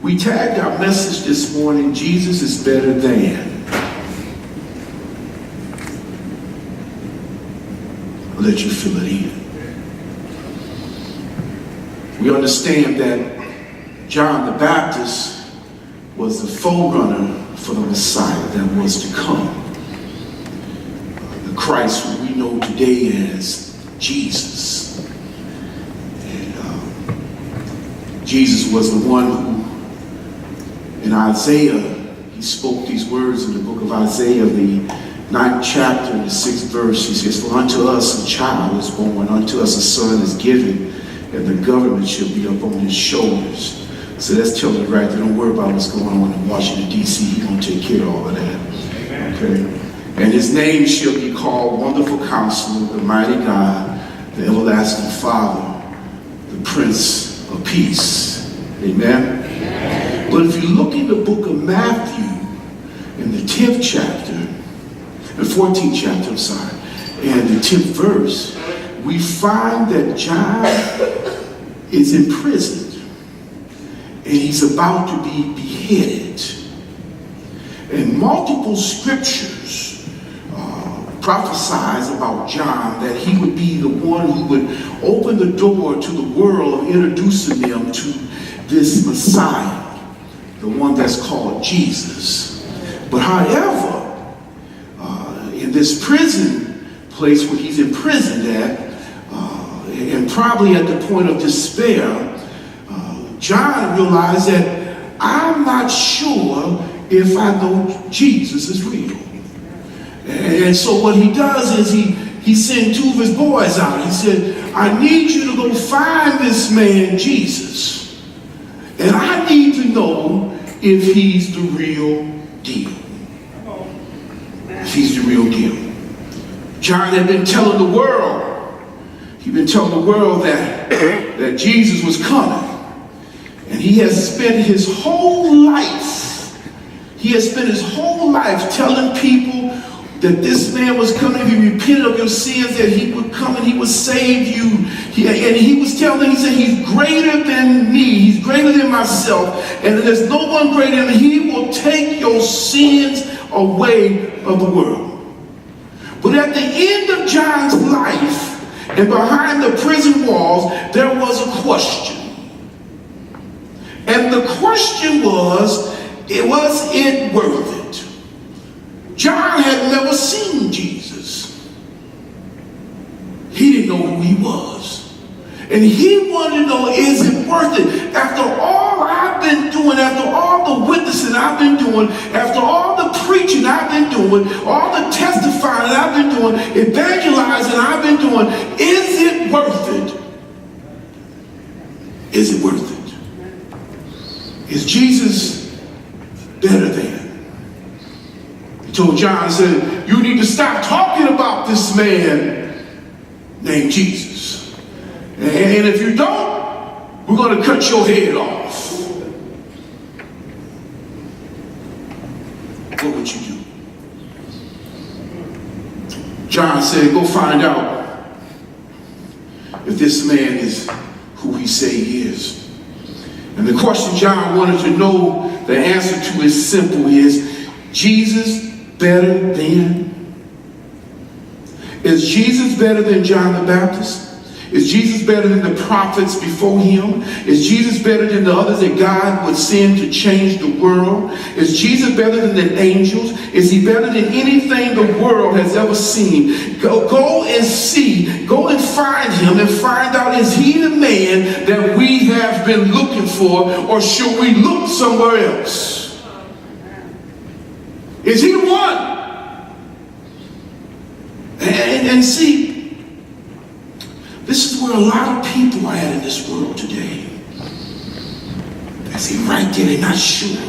We tagged our message this morning, Jesus is better than. I'll let you fill it in. We understand that John the Baptist was the forerunner for the Messiah that was to come. The Christ who we know today as Jesus. And Jesus was the one who, in Isaiah, he spoke these words in the book of Isaiah, the 9th chapter, the 6th verse. He says, "For unto us a child is born, unto us a son is given, and the government shall be upon his shoulders." So that's telling you right there, don't worry about what's going on in Washington, D.C. He's going to take care of all of that. Okay? And his name shall be called Wonderful Counselor, the Mighty God, the Everlasting Father, the Prince of Peace. Amen? Amen. But if you look in the book of Matthew, in the 10th chapter, the 14th chapter, and the 10th verse, we find that John is imprisoned and he's about to be beheaded. And multiple scriptures prophesize about John that he would be the one who would open the door to the world of introducing them to this Messiah, the one that's called Jesus. But however, in this prison place where he's imprisoned at, and probably at the point of despair, John realized that I'm not sure if I know Jesus is real. And so what he does is he sent two of his boys out. He said, I need you to go find this man Jesus. And I need to know if he's the real deal. If he's the real deal. John had been telling the world, he'd been telling the world that Jesus was coming. And he has spent his whole life, telling people that this man was coming. If you repented of your sins, that he would come and he would save you. And he was telling them, he said, he's greater than me. He's greater than myself. And there's no one greater than him. He will take your sins away of the world. But at the end of John's life, and behind the prison walls, there was a question. And the question was it worth it? John had never seen Jesus. He didn't know who he was. And he wanted to know, is it worth it? After all I've been doing, after all the witnessing I've been doing, after all the preaching I've been doing, all the testifying I've been doing, evangelizing I've been doing, is it worth it? Is it worth it? Is Jesus better than? He told John, he said, you need to stop talking about this man named Jesus. And if you don't, we're going to cut your head off. What would you do? John said, go find out if this man is who he say he is. And the question John wanted to know, the answer to is simple, is Jesus better than? Is Jesus better than John the Baptist? Is Jesus better than the prophets before him? Is Jesus better than the others that God would send to change the world? Is Jesus better than the angels? Is he better than anything the world has ever seen? Go and see. Go and find him and find out, is he the man that we have been looking for, or should we look somewhere else? Is he the one? And see, this is where a lot of people are at in this world today. That's it right there, they're not sure.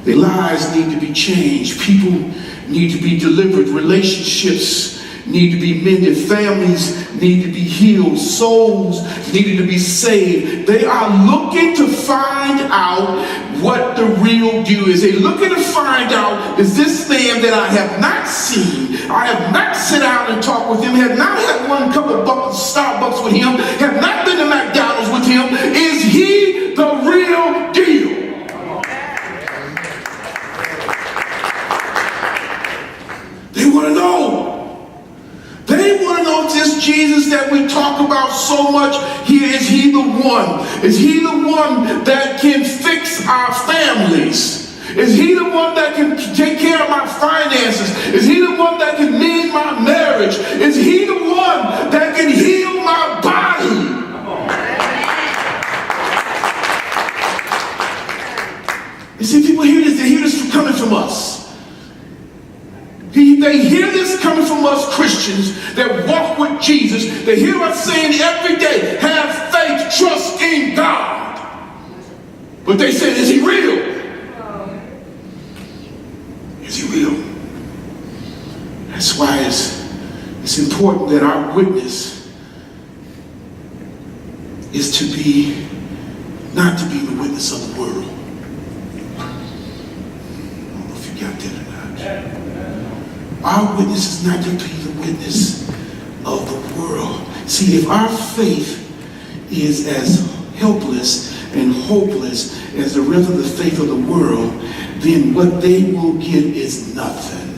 Their lives need to be changed. People need to be delivered. Relationships need to be mended. Families need to be healed. Souls needed to be saved. They are looking to find out what the real deal is. They're looking to find out, is this man that I have not seen, I have not sat down and talked with him, have not had one cup of Starbucks with him, have not been to McDonald's with him, is he the real deal? so much here. Is he the one? Is he the one that can fix our families? Is he the one that can take care of my finances? Is he the one that can mend my marriage? Is he the one that can heal my body? You see, people hear this, they hear this coming from us. They hear this coming from us Christians that walk with Jesus. They hear us saying every day, have faith, trust in God. But they say, is he real? Is he real? That's why it's important that our witness is to be, not to be the witness of the world. I don't know if you got that or not. Our witness is not to be the witness of the world. See, if our faith is as helpless and hopeless as the rest of the faith of the world, then what they will get is nothing.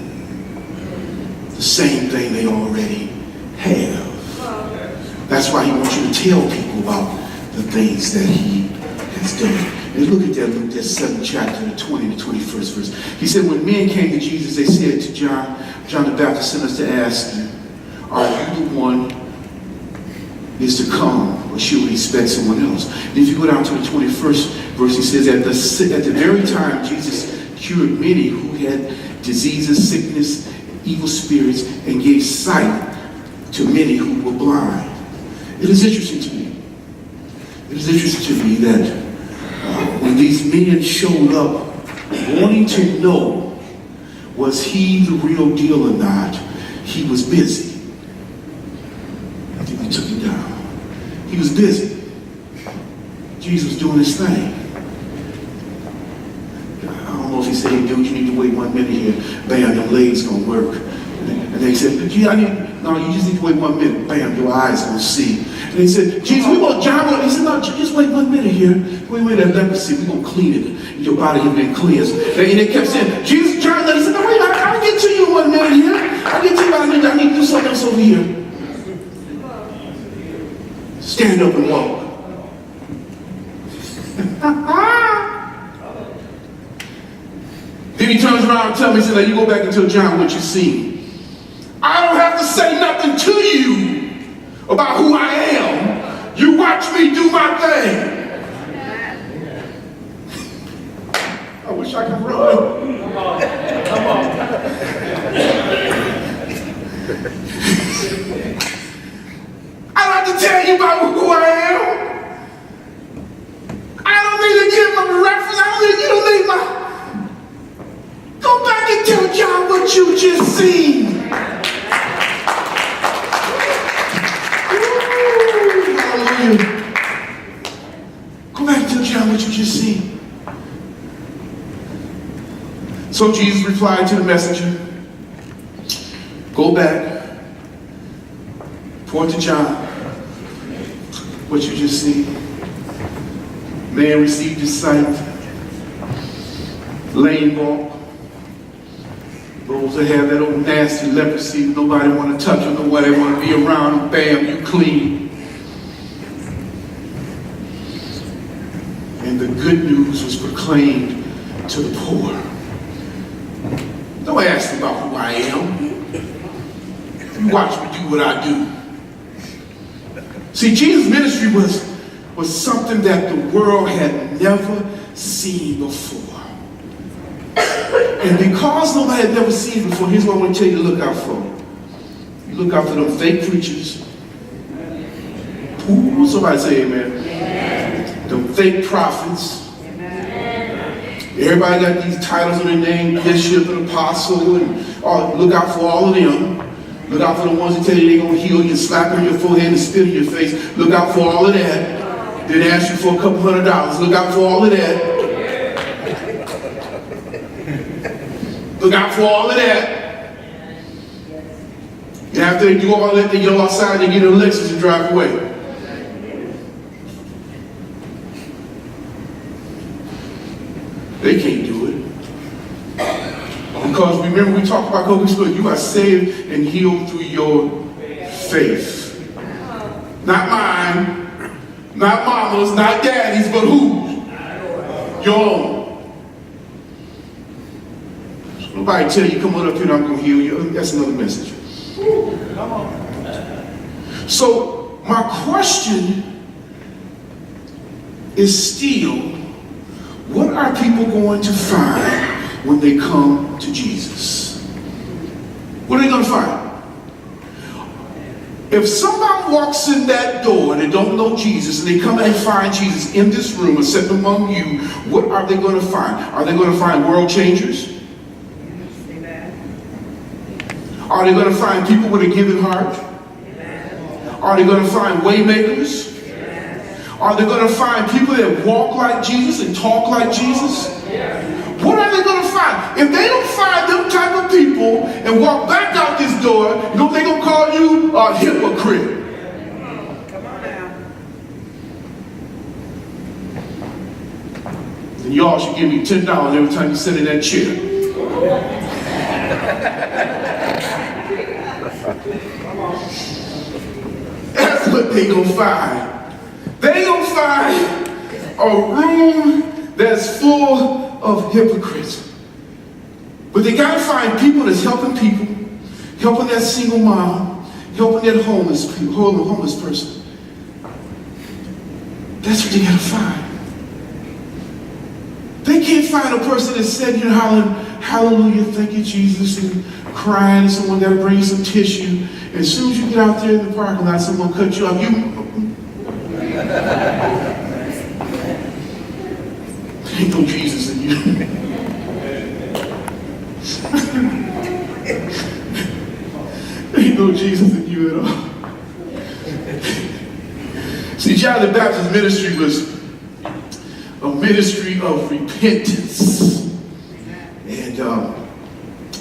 The same thing they already have. That's why he wants you to tell people about the things that he has done. And look at that, Luke, that 7th chapter, the 20 to 21st verse. He said, when men came to Jesus, they said to John the Baptist sent us to ask you, are you the one is to come, or should we expect someone else? And if you go down to the 21st verse, he says, at the very time Jesus cured many who had diseases, sickness, evil spirits, and gave sight to many who were blind. It is interesting to me. It is interesting to me that when these men showed up wanting to know was he the real deal or not, he was busy. I think we took him down. He was busy. Jesus was doing his thing. I don't know if he said, hey, dude, you need to wait 1 minute here. Bam, your leg's gonna work. And they said, gee, no, you just need to wait 1 minute. Bam, your eyes gonna see. And they said, Jesus, we want John. He said, no, just wait 1 minute here. Wait, that leprosy, we're gonna clean it. Your body has been cleansed. And they kept saying, Jesus, John, he said, no, wait, I'll get to you in 1 minute here. I'll get to you, I need to do something else over here. Stand up and walk. Then he turns around and tells me, he said, now you go back and tell John what you see. I don't have to say nothing to you about who I am. You watch me do my thing. I wish I could run. Come on. I don't have to tell you about who I am. I don't need to give my reference. You don't need my... Go back and tell John what you just seen. Hallelujah. Go back and tell John what you just seen. So Jesus replied to the messenger, go back, point to John, what you just seen. Man received his sight, lame walk. Those that have that old nasty leprosy, nobody want to touch them, nobody want to be around them, bam, you clean. And the good news was proclaimed to the poor. Don't ask me about who I am. You watch me do what I do. See, Jesus' ministry was something that the world had never seen before. And because nobody had never seen it before, here's what I want to tell you to look out for. You look out for them fake preachers. Ooh, somebody say amen. Amen. Them fake prophets. Amen. Everybody got these titles on their name, bishop and apostle, and look out for all of them. Look out for the ones that tell you they're going to heal you, slap on your forehead and spit in your face. Look out for all of that. Then ask you for a couple $100. Look out for all of that. Look out for all of that. And after they do all that, they go outside, they get in a Lexus and drive away. They can't do it. Because remember we talked about Holy Spirit. You are saved and healed through your faith. Not mine, not mama's, not daddy's, but whose? Your own. So nobody tell you, come on up here and I'm going to heal you. That's another message. Come on. So my question is still, what are people going to find when they come to Jesus? What are they going to find? If somebody walks in that door and they don't know Jesus and they come and find Jesus in this room and sitting among you, what are they going to find? Are they going to find world changers? Are they going to find people with a giving heart? Are they going to find way makers? Are they going to find people that walk like Jesus and talk like Jesus? What are they going to find? If they don't find them type of people and walk back out this door, you know they're going to call you a hypocrite. Come on now. And y'all should give me $10 every time you sit in that chair. That's what they going to find. They going to find a room that's full of hypocrites. But they got to find people that's helping people, helping that single mom, helping that homeless person. That's what they got to find. They can't find a person that's sitting here hollering, hallelujah, thank you, Jesus, and crying, and someone got to bring some tissue. And as soon as you get out there in the parking lot, someone cut you off. Ain't no Jesus in you. Ain't no Jesus in you at all. See, John the Baptist's ministry was a ministry of repentance. And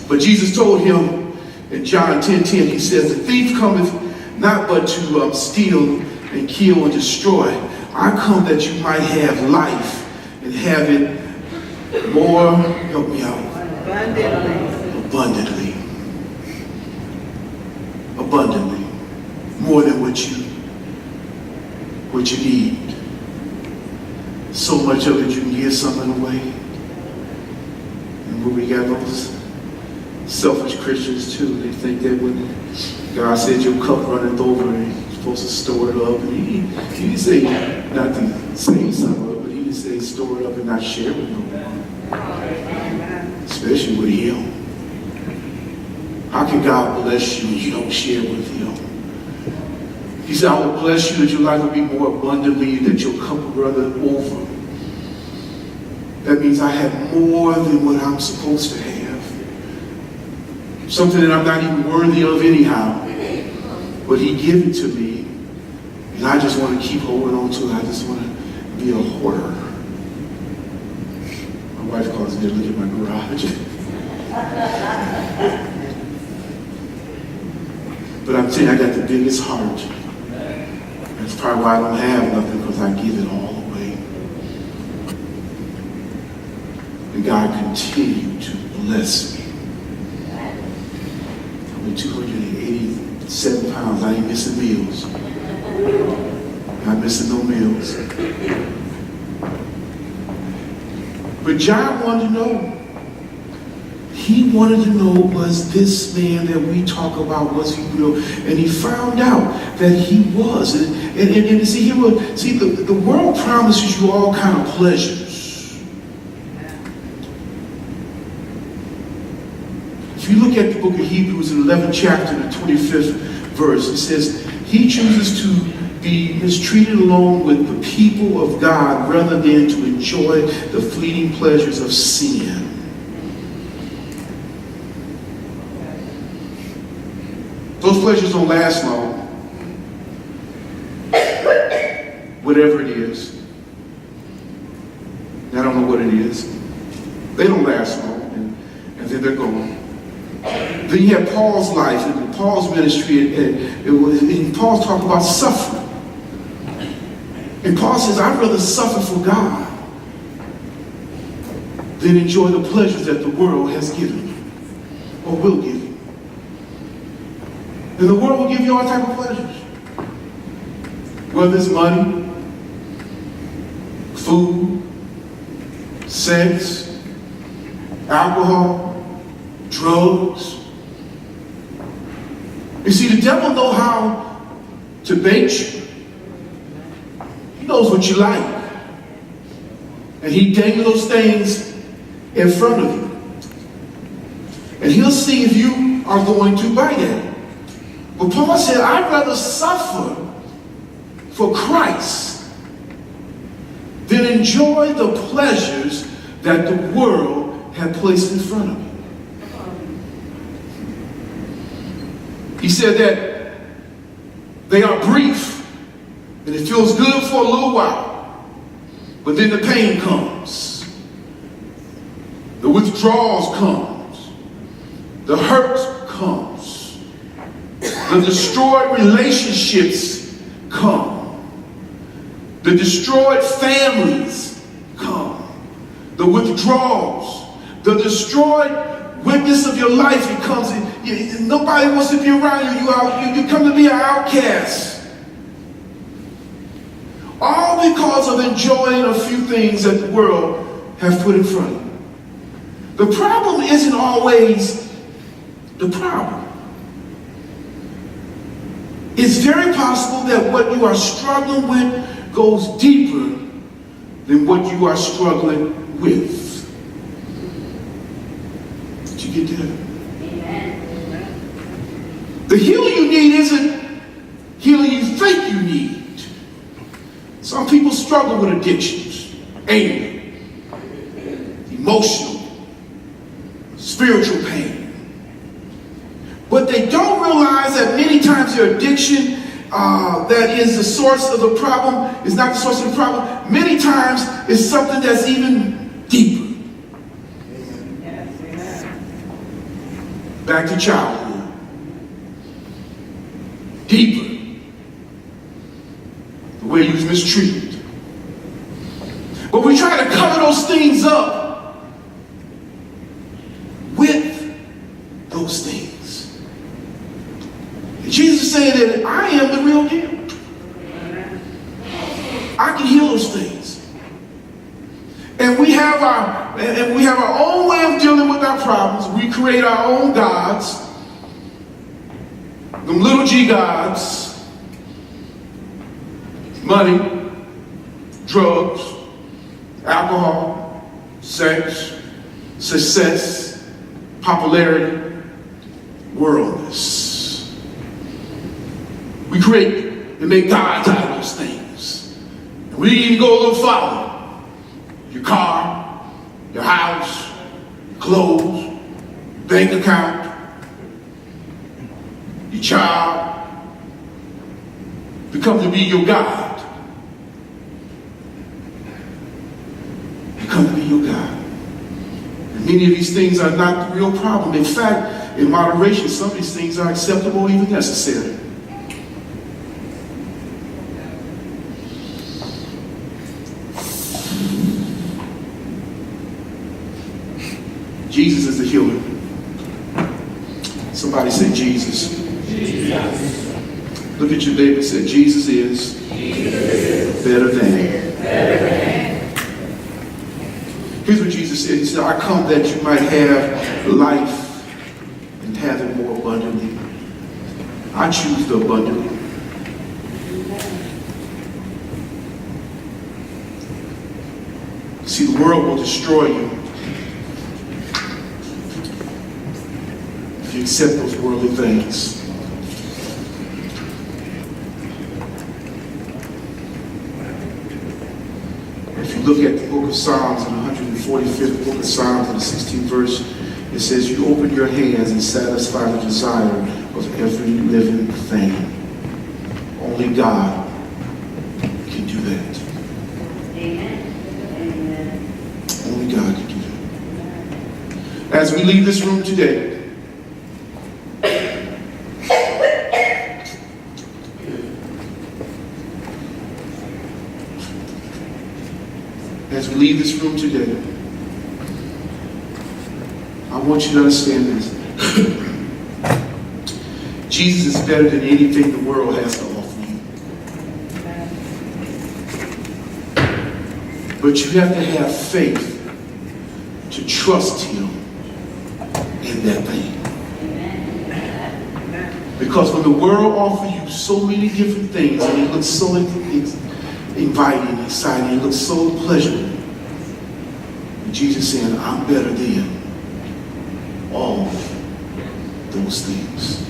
but Jesus told him in John 10:10, he says, the thief cometh not but to steal and kill and destroy. I come that you might have life and have it more, help me out. Abundantly. Abundantly. More than what you need. So much of it you can give something away. And when we got those selfish Christians too, they think that when God said your cup runneth over and you're supposed to store it up, and he didn't say not to save some of it, but he didn't say store it up and not share with no one. Especially with him. How can God bless you and you don't share with him? He said, I will bless you that your life will be more abundantly, that your cup will run over. That means I have more than what I'm supposed to have. Something that I'm not even worthy of anyhow. But he gave it to me. And I just want to keep holding on to it. I just want to be a hoarder. My wife calls me to look at my garage. But I'm telling you, I got the biggest heart. That's probably why I don't have nothing, because I give it all away. And God continued to bless me. I'm 287 pounds. I ain't missing meals. Not missing no meals. But John wanted to know. He wanted to know, was this man that we talk about, was he real? And he found out that he was. And see, the world promises you all kind of pleasures. If you look at the book of Hebrews in the 11th chapter, the 25th verse, it says, he chooses to be mistreated along with the people of God rather than to enjoy the fleeting pleasures of sin. Those pleasures don't last long. Whatever it is. I don't know what it is. They don't last long, and then they're gone. Then you have Paul's life and Paul's ministry, and Paul's talking about suffering. And Paul says, I'd rather suffer for God than enjoy the pleasures that the world has given me, or will give you. And the world will give you all type of pleasures. whether it's money, food, sex, alcohol, drugs. You see, the devil knows how to bait you. He knows what you like. And he dangles those things in front of you. And he'll see if you are going to bite at it. But Paul said, I'd rather suffer for Christ than enjoy the pleasures that the world had placed in front of me. He said that they are brief and it feels good for a little while, but then the pain comes, the withdrawals comes, the hurt comes, the destroyed relationships come, the destroyed families come, the withdrawals, the destroyed witness of your life. It comes. Nobody wants to be around you. You come to be an outcast. All because of enjoying a few things that the world has put in front of you. The problem isn't always the problem. It's very possible that what you are struggling with goes deeper than what you are struggling with. Did you get that? Amen. The healing you need isn't healing you think you need. Some people struggle with addictions, anger, emotional, spiritual pain. But they don't realize that many times their addiction that is the source of the problem is not the source of the problem. Many times it's something that's even deeper. Back to childhood. Deeper. The way you was mistreated. But we try to cover those things up with those things. And Jesus said that I am the real deal. I can heal those things. And we have our own way of dealing with our problems. We create our own gods. Them little G gods. Money, drugs, alcohol, sex, success, popularity, worldliness. We create and make gods out of those things. And we even go a little farther. Your car, your house, clothes, bank account, your child become to be your God. Become to be your God. And many of these things are not the real problem. In fact, in moderation, some of these things are acceptable, even necessary. Jesus is the healer. Somebody say Jesus. Jesus. Look at your neighbor and say, Jesus is better than. Here's what Jesus said. He said, I come that you might have life and have it more abundantly. I choose the abundantly. See, the world will destroy you if you accept those worldly things. If you look at the book of Psalms, in the 145th book of Psalms, in the 16th verse, it says, you open your hands and satisfy the desire of every living thing. Only God can do that. Amen. Only God can do that. As we leave this room today, I want you to understand this. Jesus is better than anything the world has to offer you. But you have to have faith to trust him in that thing. Because when the world offers you so many different things and it looks so inviting, exciting, it looks so pleasurable, Jesus said, I'm better than all those things.